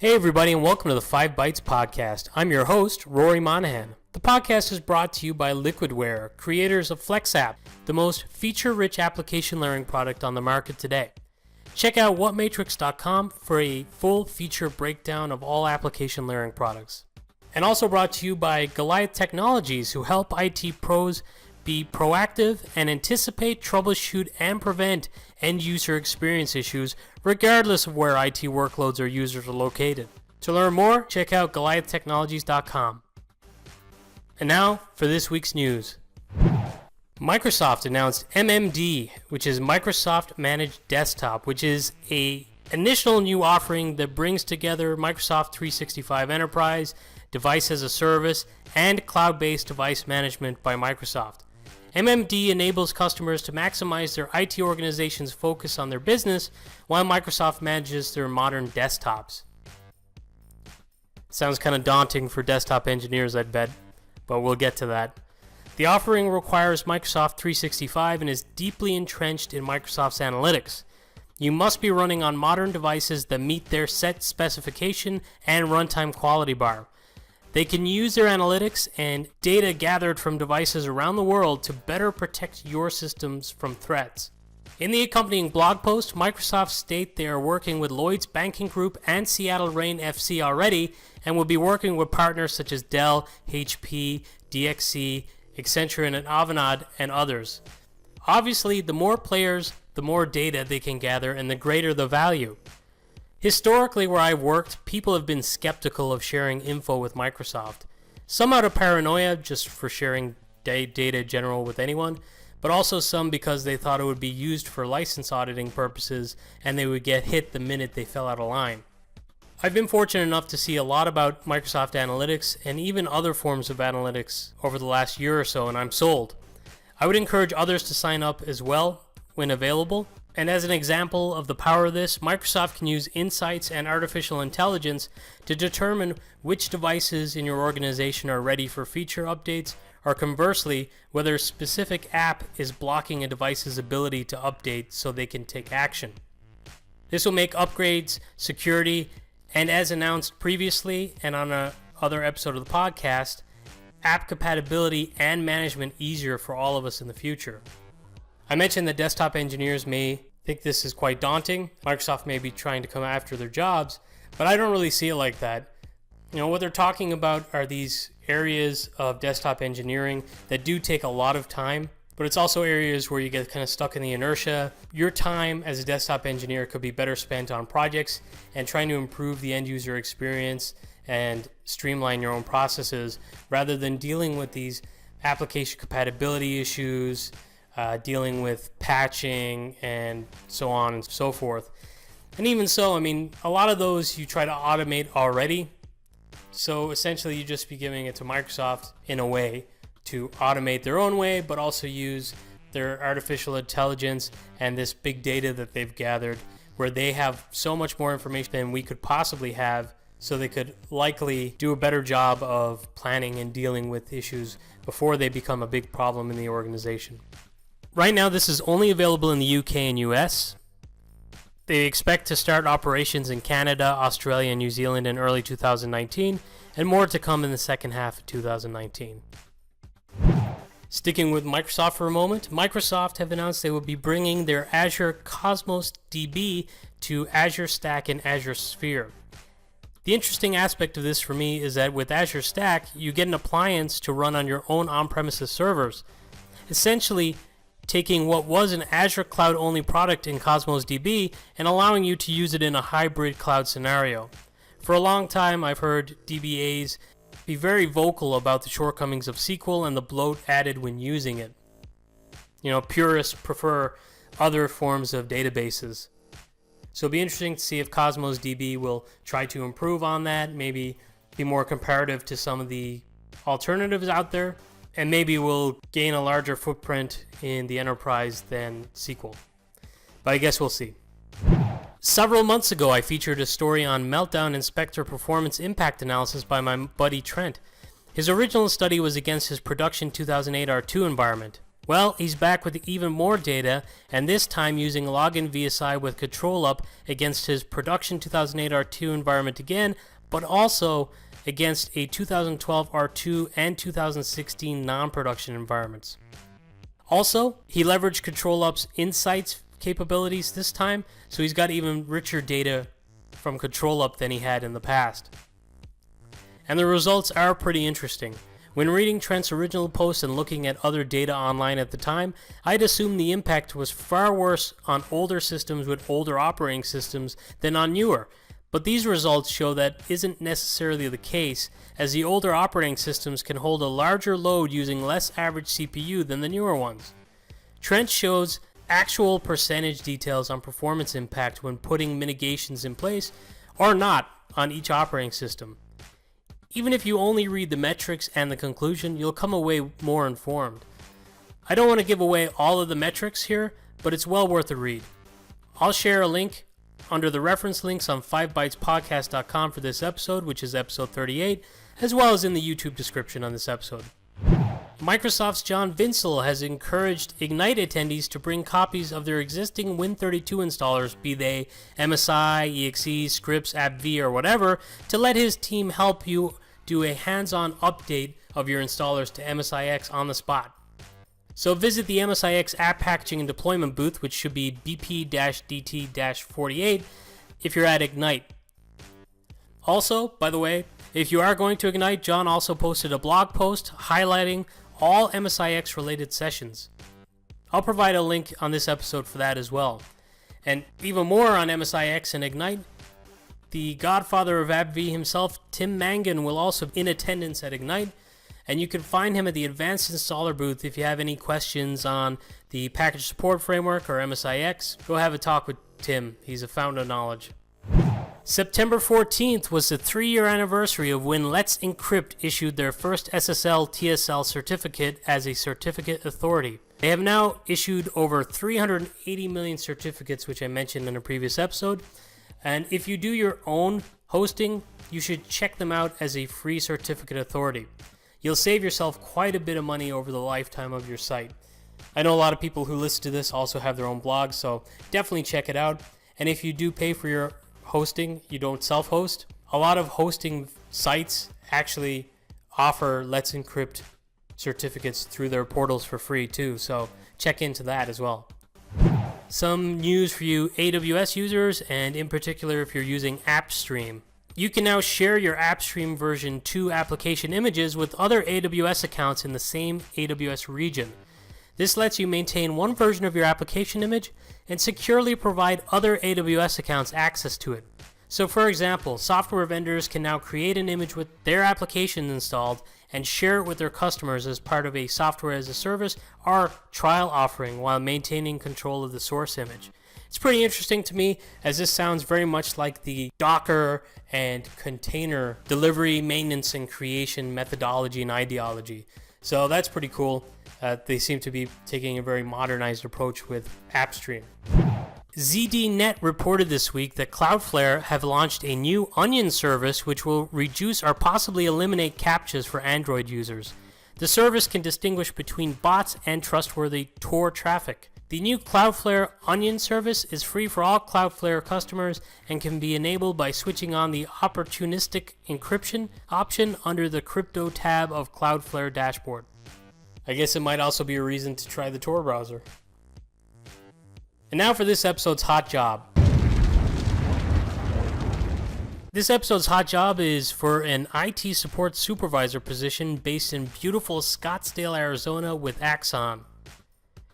Hey everybody, and welcome to the 5 Bytes Podcast. I'm your host, Rory Monahan. The podcast is brought to you by Liquidware, creators of FlexApp, the most feature-rich application layering product on the market today. Check out whatmatrix.com for a full feature breakdown of all application layering products. And also brought to you by Goliath Technologies, who help IT pros be proactive and anticipate, troubleshoot, and prevent end-user experience issues regardless of where IT workloads or users are located. To learn more, check out goliathtechnologies.com. And now for this week's news. Microsoft announced MMD, which is Microsoft Managed Desktop, which is an initial new offering that brings together Microsoft 365 Enterprise, Device as a Service, and cloud-based device management by Microsoft. MMD enables customers to maximize their IT organization's focus on their business while Microsoft manages their modern desktops. Sounds kind of daunting for desktop engineers, I'd bet, but we'll get to that. The offering requires Microsoft 365 and is deeply entrenched in Microsoft's analytics. You must be running on modern devices that meet their set specification and runtime quality bar. They can use their analytics and data gathered from devices around the world to better protect your systems from threats. In the accompanying blog post, Microsoft state they are working with Lloyd's Banking Group and Seattle Reign FC already, and will be working with partners such as Dell, HP, DXC, Accenture, and Avanade, and others. Obviously, the more players, the more data they can gather, and the greater the value. Historically, where I've worked, people have been skeptical of sharing info with Microsoft. Some out of paranoia, just for sharing data general with anyone, but also some because they thought it would be used for license auditing purposes and they would get hit the minute they fell out of line. I've been fortunate enough to see a lot about Microsoft Analytics and even other forms of analytics over the last year or so, and I'm sold. I would encourage others to sign up as well when available. And as an example of the power of this, Microsoft can use insights and artificial intelligence to determine which devices in your organization are ready for feature updates, or conversely, whether a specific app is blocking a device's ability to update so they can take action. This will make upgrades, security, and as announced previously and on another episode of the podcast, app compatibility and management easier for all of us in the future. I mentioned that desktop engineers may think this is quite daunting. Microsoft may be trying to come after their jobs, but I don't really see it like that. You know, what they're talking about are these areas of desktop engineering that do take a lot of time, but it's also areas where you get kind of stuck in the inertia. Your time as a desktop engineer could be better spent on projects and trying to improve the end user experience and streamline your own processes rather than dealing with these application compatibility issues, dealing with patching and so on and so forth. And even so, I mean, a lot of those you try to automate already. So essentially you just be giving it to Microsoft in a way to automate their own way, but also use their artificial intelligence and this big data that they've gathered where they have so much more information than we could possibly have, so they could likely do a better job of planning and dealing with issues before they become a big problem in the organization. Right now, this is only available in the UK and US. They expect to start operations in Canada, Australia, and New Zealand in early 2019, and more to come in the second half of 2019. Sticking with Microsoft for a moment, Microsoft have announced they will be bringing their Azure Cosmos DB to Azure Stack and Azure Sphere. The interesting aspect of this for me is that with Azure Stack, you get an appliance to run on your own on-premises servers. Essentially, taking what was an Azure cloud-only product in Cosmos DB and allowing you to use it in a hybrid cloud scenario. For a long time, I've heard DBAs be very vocal about the shortcomings of SQL and the bloat added when using it. You know, purists prefer other forms of databases. So it'll be interesting to see if Cosmos DB will try to improve on that, maybe be more comparative to some of the alternatives out there, and maybe will gain a larger footprint in the enterprise than SQL. But I guess we'll see. Several months ago, I featured a story on Meltdown and Spectre performance impact analysis by my buddy Trent. His original study was against his production 2008 R2 environment. Well, he's back with even more data, and this time using login VSI with control up against his production 2008 R2 environment again, but also against a 2012 R2 and 2016 non-production environments. Also, he leveraged control up's insights capabilities this time, so he's got even richer data from control up than he had in the past. And the results are pretty interesting. When reading Trent's original post and looking at other data online at the time, I'd assume the impact was far worse on older systems with older operating systems than on newer. But these results show that isn't necessarily the case, as the older operating systems can hold a larger load using less average CPU than the newer ones. Trent shows actual percentage details on performance impact when putting mitigations in place or not on each operating system. Even if you only read the metrics and the conclusion, you'll come away more informed. I don't want to give away all of the metrics here, but it's well worth a read. I'll share a link under the reference links on 5bytespodcast.com for this episode, which is episode 38, as well as in the YouTube description on this episode. Microsoft's John Vinsel has encouraged Ignite attendees to bring copies of their existing Win32 installers, be they MSI, EXE, Scripts, AppV, or whatever, to let his team help you do a hands-on update of your installers to MSIX on the spot. So visit the MSIX app packaging and deployment booth, which should be BP-DT-48 if you're at Ignite. Also, by the way, if you are going to Ignite, John also posted a blog post highlighting all MSIX related sessions. I'll provide a link on this episode for that as well. And even more on MSIX and Ignite, the godfather of AppV himself, Tim Mangan, will also be in attendance at Ignite, and you can find him at the Advanced Installer booth if you have any questions on the package support framework or MSIX. Go have a talk with Tim. He's a fountain of knowledge. September 14th was the 3-year anniversary of when Let's Encrypt issued their first SSL TSL certificate as a certificate authority. They have now issued over 380 million certificates, which I mentioned in a previous episode. And if you do your own hosting, you should check them out as a free certificate authority. You'll save yourself quite a bit of money over the lifetime of your site. I know a lot of people who listen to this also have their own blogs, so definitely check it out. And if you do pay for your hosting, you don't self-host, a lot of hosting sites actually offer Let's Encrypt certificates through their portals for free too, so check into that as well. Some news for you AWS users, and in particular if you're using AppStream. You can now share your AppStream version 2 application images with other AWS accounts in the same AWS region. This lets you maintain one version of your application image and securely provide other AWS accounts access to it. So for example, software vendors can now create an image with their application installed and share it with their customers as part of a software as a service or trial offering while maintaining control of the source image. It's pretty interesting to me, as this sounds very much like the Docker and container delivery, maintenance, and creation methodology and ideology. So that's pretty cool. They seem to be taking a very modernized approach with AppStream. ZDNet reported this week that Cloudflare have launched a new Onion service which will reduce or possibly eliminate CAPTCHAs for Android users. The service can distinguish between bots and trustworthy Tor traffic. The new Cloudflare Onion service is free for all Cloudflare customers and can be enabled by switching on the opportunistic encryption option under the crypto tab of Cloudflare dashboard. I guess it might also be a reason to try the Tor browser. And now for this episode's hot job. This episode's hot job is for an IT support supervisor position based in beautiful Scottsdale, Arizona with Axon.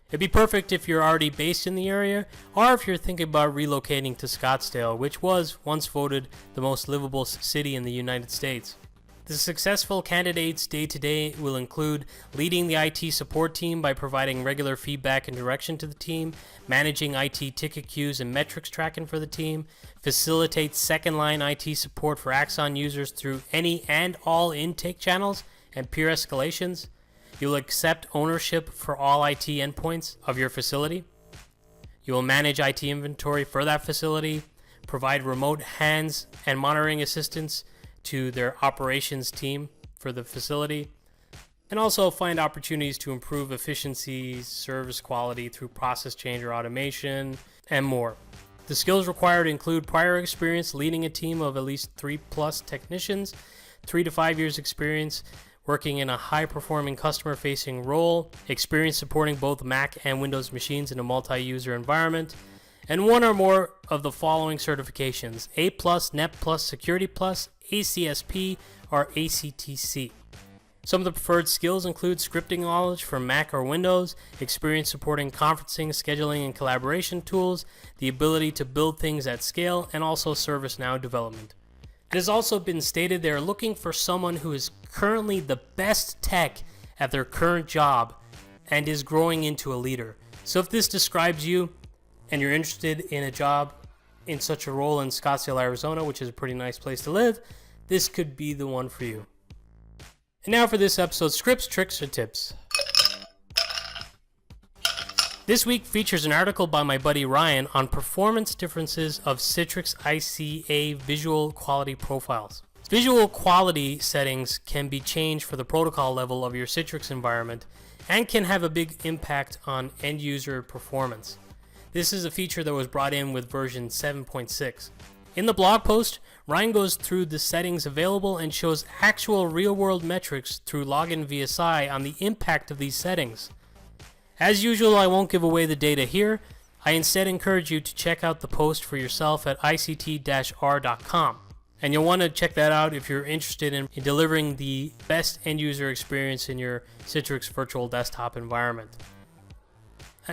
It'd be perfect if you're already based in the area, or if you're thinking about relocating to Scottsdale, which was once voted the most livable city in the United States. The successful candidates day-to-day will include leading the IT support team by providing regular feedback and direction to the team, managing IT ticket queues and metrics tracking for the team, facilitate second-line IT support for Axon users through any and all intake channels and peer escalations. You'll accept ownership for all IT endpoints of your facility. You will manage IT inventory for that facility, provide remote hands and monitoring assistance to their operations team for the facility, and also find opportunities to improve efficiency, service quality through process change or automation, and more. The skills required include prior experience leading a team of at least 3+ technicians, 3 to 5 years experience working in a high-performing customer-facing role, experience supporting both Mac and Windows machines in a multi-user environment, and one or more of the following certifications: A+, Net+, Security+, ACSP, or ACTC. Some of the preferred skills include scripting knowledge for Mac or Windows, experience supporting conferencing, scheduling, and collaboration tools, the ability to build things at scale, and also ServiceNow development. It has also been stated they are looking for someone who is currently the best tech at their current job and is growing into a leader. So if this describes you and you're interested in a job in such a role in Scottsdale, Arizona, which is a pretty nice place to live, this could be the one for you. And now for this episode's scripts, tricks, or tips. This week features an article by my buddy Ryan on performance differences of Citrix ICA visual quality profiles. Visual quality settings can be changed for the protocol level of your Citrix environment and can have a big impact on end user performance. This is a feature that was brought in with version 7.6. In the blog post, Ryan goes through the settings available and shows actual real-world metrics through Login VSI on the impact of these settings. As usual, I won't give away the data here. I instead encourage you to check out the post for yourself at ict-r.com. And you'll want to check that out if you're interested in delivering the best end-user experience in your Citrix virtual desktop environment.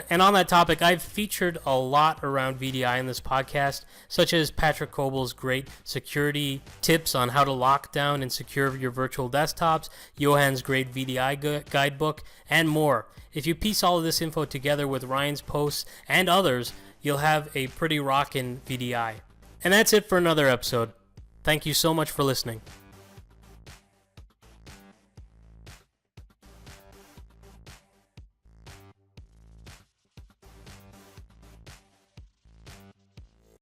And on that topic, I've featured a lot around VDI in this podcast, such as Patrick Kobel's great security tips on how to lock down and secure your virtual desktops, Johan's great VDI guidebook, and more. If you piece all of this info together with Ryan's posts and others, you'll have a pretty rockin' VDI. And that's it for another episode. Thank you so much for listening.